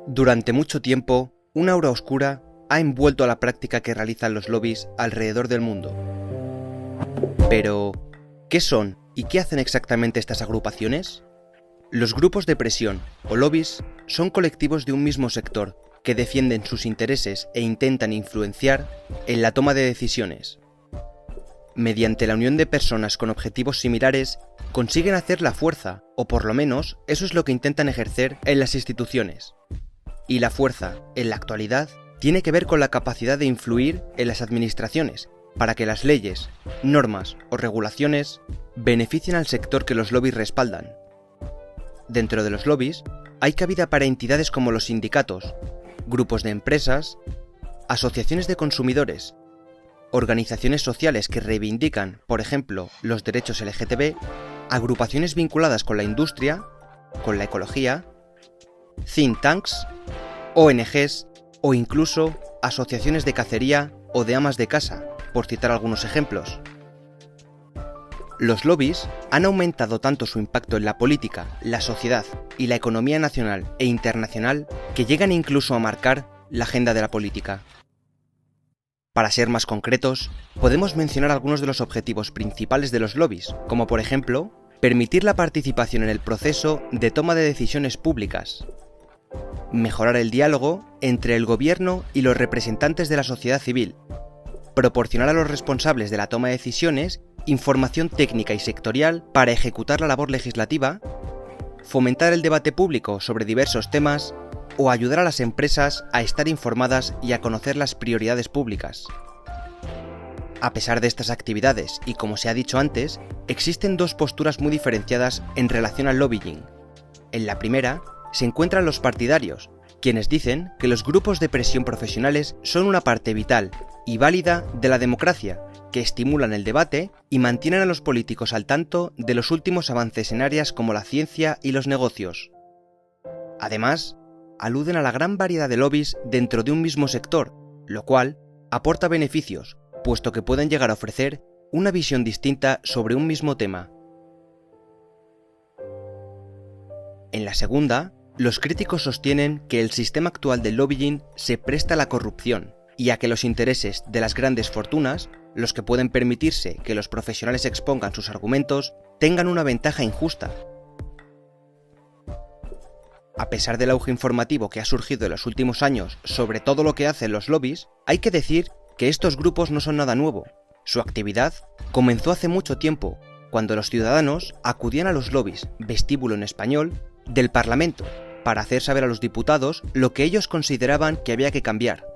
Durante mucho tiempo, una aura oscura ha envuelto a la práctica que realizan los lobbies alrededor del mundo. Pero, ¿qué son y qué hacen exactamente estas agrupaciones? Los grupos de presión, o lobbies, son colectivos de un mismo sector que defienden sus intereses e intentan influenciar en la toma de decisiones. Mediante la unión de personas con objetivos similares, consiguen hacer la fuerza, o por lo menos eso es lo que intentan ejercer en las instituciones. Y la fuerza, en la actualidad, tiene que ver con la capacidad de influir en las administraciones para que las leyes, normas o regulaciones beneficien al sector que los lobbies respaldan. Dentro de los lobbies hay cabida para entidades como los sindicatos, grupos de empresas, asociaciones de consumidores, organizaciones sociales que reivindican, por ejemplo, los derechos LGTB, agrupaciones vinculadas con la industria, con la ecología, think tanks, ONGs o incluso asociaciones de cacería o de amas de casa, por citar algunos ejemplos. Los lobbies han aumentado tanto su impacto en la política, la sociedad y la economía nacional e internacional que llegan incluso a marcar la agenda de la política. Para ser más concretos, podemos mencionar algunos de los objetivos principales de los lobbies, como por ejemplo, permitir la participación en el proceso de toma de decisiones públicas, mejorar el diálogo entre el gobierno y los representantes de la sociedad civil, proporcionar a los responsables de la toma de decisiones información técnica y sectorial para ejecutar la labor legislativa, fomentar el debate público sobre diversos temas o ayudar a las empresas a estar informadas y a conocer las prioridades públicas. A pesar de estas actividades y como se ha dicho antes, existen dos posturas muy diferenciadas en relación al lobbying. En la primera, se encuentran los partidarios, quienes dicen que los grupos de presión profesionales son una parte vital y válida de la democracia, que estimulan el debate y mantienen a los políticos al tanto de los últimos avances en áreas como la ciencia y los negocios. Además, aluden a la gran variedad de lobbies dentro de un mismo sector, lo cual aporta beneficios, puesto que pueden llegar a ofrecer una visión distinta sobre un mismo tema. En la segunda, los críticos sostienen que el sistema actual del lobbying se presta a la corrupción y a que los intereses de las grandes fortunas, los que pueden permitirse que los profesionales expongan sus argumentos, tengan una ventaja injusta. A pesar del auge informativo que ha surgido en los últimos años sobre todo lo que hacen los lobbies, hay que decir que estos grupos no son nada nuevo. Su actividad comenzó hace mucho tiempo, cuando los ciudadanos acudían a los lobbies, vestíbulo en español, del Parlamento, para hacer saber a los diputados lo que ellos consideraban que había que cambiar.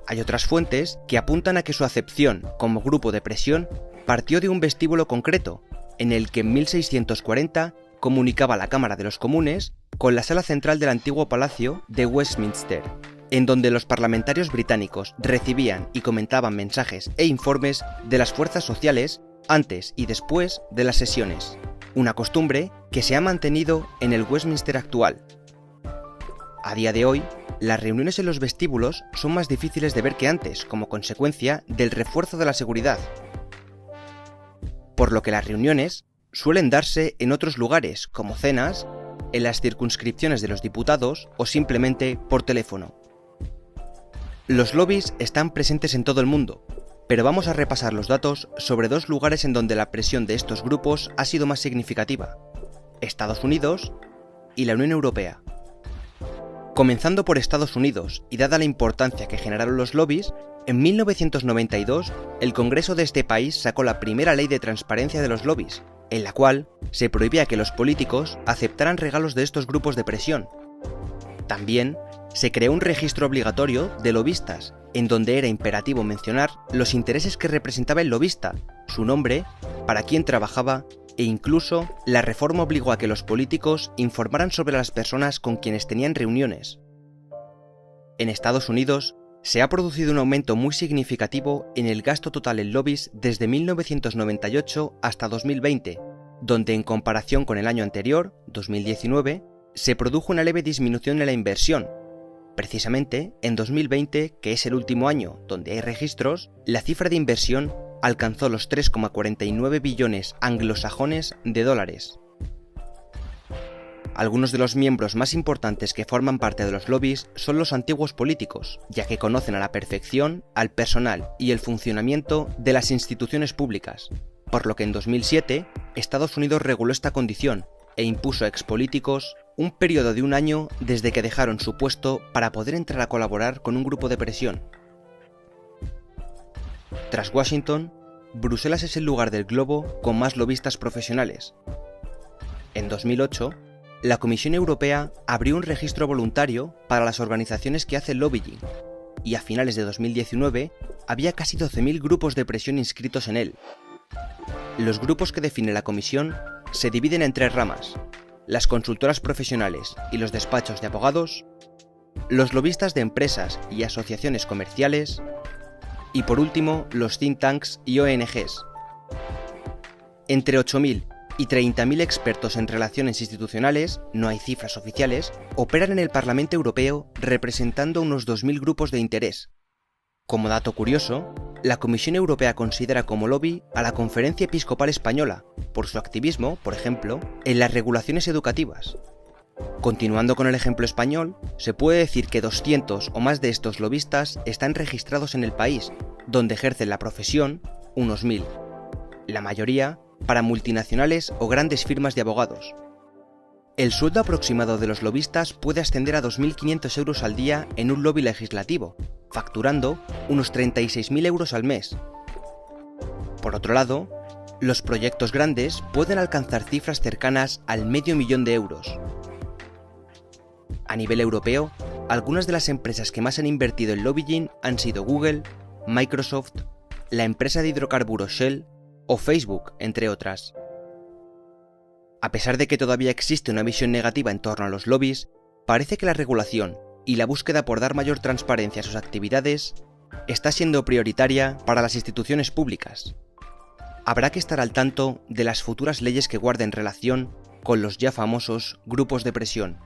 Hay otras fuentes que apuntan a que su acepción como grupo de presión partió de un vestíbulo concreto, en el que en 1640 comunicaba la Cámara de los Comunes con la sala central del antiguo Palacio de Westminster, en donde los parlamentarios británicos recibían y comentaban mensajes e informes de las fuerzas sociales antes y después de las sesiones, una costumbre que se ha mantenido en el Westminster actual. A día de hoy, las reuniones en los vestíbulos son más difíciles de ver que antes, como consecuencia del refuerzo de la seguridad, por lo que las reuniones suelen darse en otros lugares, como cenas, en las circunscripciones de los diputados o simplemente por teléfono. Los lobbies están presentes en todo el mundo, pero vamos a repasar los datos sobre dos lugares en donde la presión de estos grupos ha sido más significativa: Estados Unidos y la Unión Europea. Comenzando por Estados Unidos, y dada la importancia que generaron los lobbies, en 1992 el Congreso de este país sacó la primera ley de transparencia de los lobbies, en la cual se prohibía que los políticos aceptaran regalos de estos grupos de presión. También se creó un registro obligatorio de lobistas, en donde era imperativo mencionar los intereses que representaba el lobista, su nombre, para quién trabajaba e incluso la reforma obligó a que los políticos informaran sobre las personas con quienes tenían reuniones. En Estados Unidos se ha producido un aumento muy significativo en el gasto total en lobbies desde 1998 hasta 2020, donde en comparación con el año anterior, 2019, se produjo una leve disminución en la inversión. Precisamente, en 2020, que es el último año donde hay registros, la cifra de inversión alcanzó los 3,49 billones anglosajones de dólares. Algunos de los miembros más importantes que forman parte de los lobbies son los antiguos políticos, ya que conocen a la perfección al personal y el funcionamiento de las instituciones públicas, por lo que en 2007 Estados Unidos reguló esta condición e impuso a expolíticos un periodo de 1 año desde que dejaron su puesto para poder entrar a colaborar con un grupo de presión. Tras Washington, Bruselas es el lugar del globo con más lobistas profesionales. En 2008, la Comisión Europea abrió un registro voluntario para las organizaciones que hacen lobbying, y a finales de 2019 había casi 12.000 grupos de presión inscritos en él. Los grupos que define la Comisión se dividen en 3 ramas: las consultoras profesionales y los despachos de abogados, los lobistas de empresas y asociaciones comerciales, y por último, los think tanks y ONGs. Entre 8.000 y 30.000 expertos en relaciones institucionales, no hay cifras oficiales, operan en el Parlamento Europeo representando unos 2.000 grupos de interés. Como dato curioso, la Comisión Europea considera como lobby a la Conferencia Episcopal Española, por su activismo, por ejemplo, en las regulaciones educativas. Continuando con el ejemplo español, se puede decir que 200 o más de estos lobistas están registrados en el país, donde ejercen la profesión unos 1.000. La mayoría para multinacionales o grandes firmas de abogados. El sueldo aproximado de los lobistas puede ascender a 2.500 euros al día en un lobby legislativo, facturando unos 36.000 euros al mes. Por otro lado, los proyectos grandes pueden alcanzar cifras cercanas al $500.000 de euros. A nivel europeo, algunas de las empresas que más han invertido en lobbying han sido Google, Microsoft, la empresa de hidrocarburos Shell o Facebook, entre otras. A pesar de que todavía existe una visión negativa en torno a los lobbies, parece que la regulación y la búsqueda por dar mayor transparencia a sus actividades está siendo prioritaria para las instituciones públicas. Habrá que estar al tanto de las futuras leyes que guarden relación con los ya famosos grupos de presión.